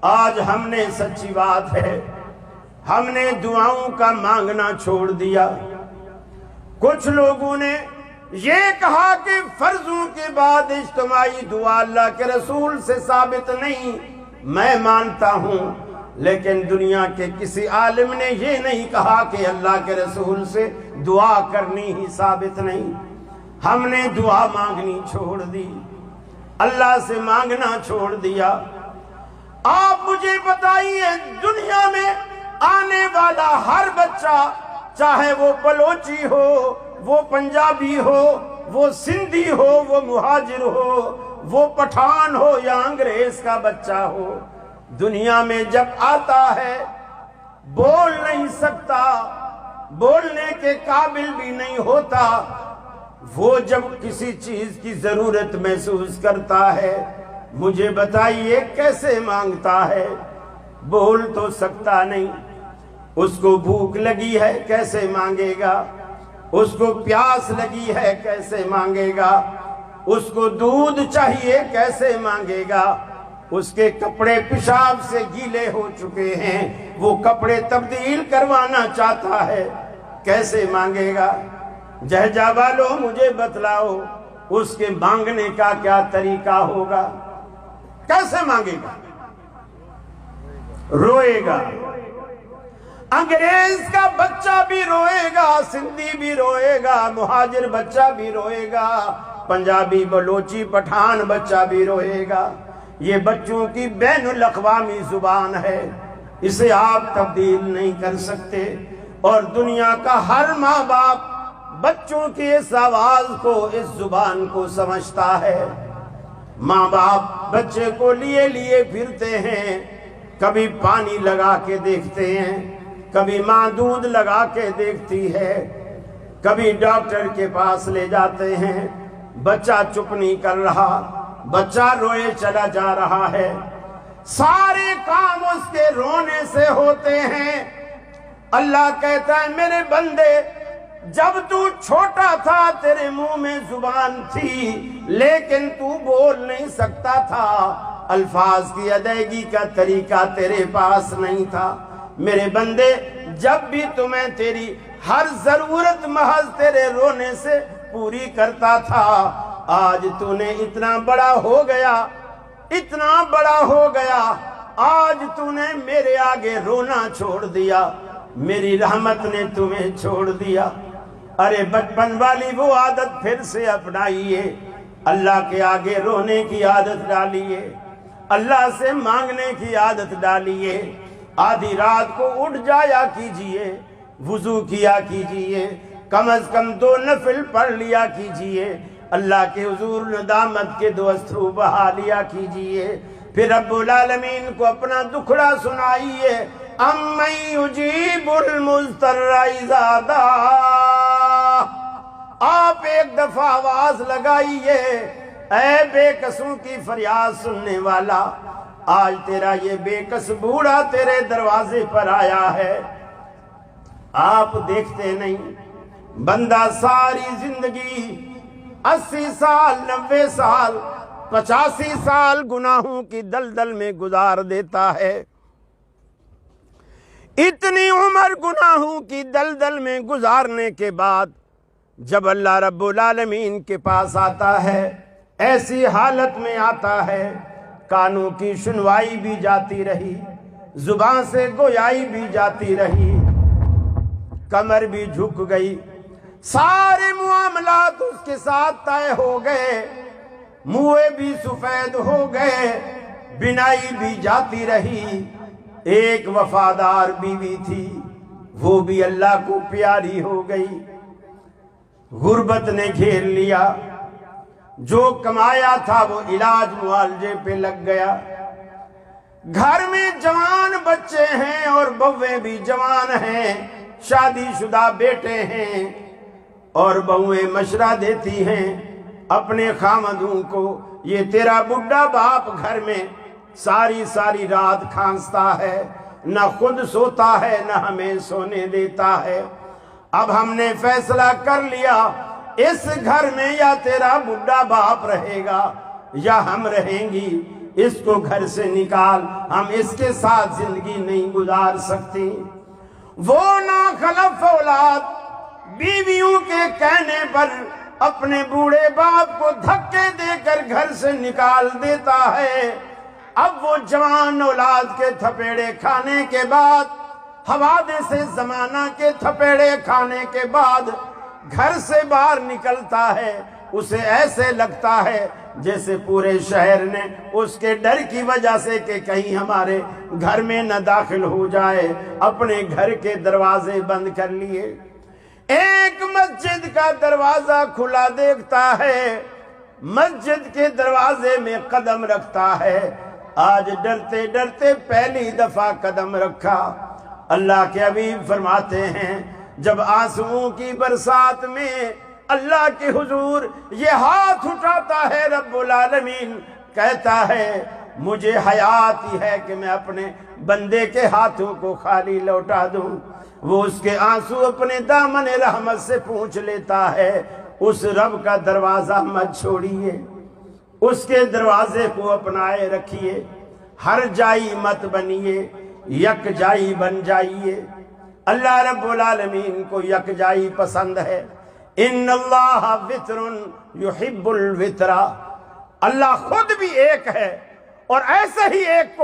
آج ہم نے سچی بات ہے ہم نے دعاؤں کا مانگنا چھوڑ دیا۔ کچھ لوگوں نے یہ کہا کہ فرضوں کے بعد اجتماعی دعا اللہ کے رسول سے ثابت نہیں، میں مانتا ہوں، لیکن دنیا کے کسی عالم نے یہ نہیں کہا کہ اللہ کے رسول سے دعا کرنی ہی ثابت نہیں۔ ہم نے دعا مانگنی چھوڑ دی، اللہ سے مانگنا چھوڑ دیا۔ آپ مجھے بتائیے دنیا میں آنے والا ہر بچہ، چاہے وہ بلوچی ہو، وہ پنجابی ہو، وہ سندھی ہو، وہ مہاجر ہو، وہ پٹھان ہو یا انگریز کا بچہ ہو، دنیا میں جب آتا ہے بول نہیں سکتا، بولنے کے قابل بھی نہیں ہوتا، وہ جب کسی چیز کی ضرورت محسوس کرتا ہے، مجھے بتائیے کیسے مانگتا ہے؟ بول تو سکتا نہیں۔ اس کو بھوک لگی ہے کیسے مانگے گا؟ اس کو پیاس لگی ہے کیسے مانگے گا؟ اس کو دودھ چاہیے کیسے مانگے گا؟ اس کے کپڑے پیشاب سے گیلے ہو چکے ہیں، وہ کپڑے تبدیل کروانا چاہتا ہے، کیسے مانگے گا؟ جہجہ والوں مجھے بتلاؤ اس کے مانگنے کا کیا طریقہ ہوگا؟ کیسے مانگے گا؟ روئے گا۔ انگریز کا بچہ بھی روئے گا، سندھی بھی روئے گا، مہاجر بچہ بھی روئے گا، پنجابی بلوچی پٹھان بچہ بھی روئے گا۔ یہ بچوں کی بین الاقوامی زبان ہے، اسے آپ تبدیل نہیں کر سکتے، اور دنیا کا ہر ماں باپ بچوں کی اس آواز کو، اس زبان کو سمجھتا ہے۔ ماں باپ بچے کو لیے لیے پھرتے ہیں، کبھی پانی لگا کے دیکھتے ہیں، کبھی ماں دودھ لگا کے دیکھتی ہے، کبھی ڈاکٹر کے پاس لے جاتے ہیں، بچہ چپ نہیں کر رہا، بچہ روئے چلا جا رہا ہے، سارے کام اس کے رونے سے ہوتے ہیں۔ اللہ کہتا ہے میرے بندے، جب تو چھوٹا تھا تیرے منہ میں زبان تھی لیکن تو بول نہیں سکتا تھا، الفاظ کی ادائیگی کا طریقہ تیرے پاس نہیں تھا۔ میرے بندے، جب بھی تمہیں تیری ہر ضرورت محض تیرے رونے سے پوری کرتا تھا، آج تو نے اتنا بڑا ہو گیا، اتنا بڑا ہو گیا، آج تو نے میرے آگے رونا چھوڑ دیا، میری رحمت نے تمہیں چھوڑ دیا۔ ارے بچپن والی وہ عادت پھر سے اپنائیے، اللہ کے آگے رونے کی عادت ڈالیے، اللہ سے مانگنے کی عادت ڈالیے، آدھی رات کو اٹھ جایا کیجئے، وضو کیا کیجئے، کم از کم 2 نفل پڑھ لیا کیجئے، اللہ کے حضور ندامت کے 2 استرو بہا لیا کیجئے، پھر رب العالمین کو اپنا دکھڑا سنائیے۔ اَمَّن يُجِيبُ الْمُضْطَرَّ إِذَا دَعَاهُ، آپ ایک دفعہ آواز لگائیے، اے بے کسوں کی فریاد سننے والا، آج تیرا یہ بے کس بوڑھا تیرے دروازے پر آیا ہے۔ آپ دیکھتے نہیں، بندہ ساری زندگی 80 سال 90 سال 85 سال گناہوں کی دلدل میں گزار دیتا ہے۔ اتنی عمر گناہوں کی دلدل میں گزارنے کے بعد جب اللہ رب العالمین کے پاس آتا ہے، ایسی حالت میں آتا ہے، کانوں کی سنوائی بھی جاتی رہی، زبان سے گویائی بھی جاتی رہی، کمر بھی جھک گئی، سارے معاملات اس کے ساتھ طے ہو گئے، منہ بھی سفید ہو گئے، بینائی بھی جاتی رہی۔ ایک وفادار بیوی تھی، وہ بھی اللہ کو پیاری ہو گئی، غربت نے گھیر لیا، جو کمایا تھا وہ علاج معالجے پہ لگ گیا، گھر میں جوان بچے ہیں اور بہویں بھی جوان ہیں، شادی شدہ بیٹے ہیں، اور بہویں مشورہ دیتی ہیں اپنے خامدوں کو، یہ تیرا بڈھا باپ گھر میں ساری ساری رات کھانستا ہے، نہ خود سوتا ہے نہ ہمیں سونے دیتا ہے، اب ہم نے فیصلہ کر لیا اس گھر میں یا تیرا بڈھا باپ رہے گا یا ہم رہیں گی، اس کو گھر سے نکال، ہم اس کے ساتھ زندگی نہیں گزار سکتے۔ وہ ناخلف اولاد بیویوں کے کہنے پر اپنے بوڑھے باپ کو دھکے دے کر گھر سے نکال دیتا ہے۔ اب وہ جوان اولاد کے تھپیڑے کھانے کے بعد، حوادث زمانہ کے تھپیڑے کھانے کے بعد گھر سے باہر نکلتا ہے، اسے ایسے لگتا ہے جیسے پورے شہر نے اس کے ڈر کی وجہ سے کہ کہیں ہمارے گھر میں نہ داخل ہو جائے، اپنے گھر کے دروازے بند کر لیے۔ ایک مسجد کا دروازہ کھلا دیکھتا ہے، مسجد کے دروازے میں قدم رکھتا ہے۔ آج ڈرتے ڈرتے پہلی دفعہ قدم رکھا۔ اللہ کے حبیب فرماتے ہیں جب آنسوؤں کی برسات میں اللہ کے حضور یہ ہاتھ اٹھاتا ہے رب العالمین، کہتا ہے مجھے حیات ہی ہے کہ میں اپنے بندے کے ہاتھوں کو خالی لوٹا دوں۔ وہ اس کے آنسو اپنے دامن رحمت سے پونچھ لیتا ہے۔ اس رب کا دروازہ مت چھوڑیے، اس کے دروازے کو اپنائے رکھیے، ہر جائی مت بنیے، یک جائی بن جائیے۔ اللہ رب العالمین کو یک جائی پسند ہے۔ ان اللہ وتر یحب الوتر، اللہ خود بھی ایک ہے اور ایسے ہی ایک کو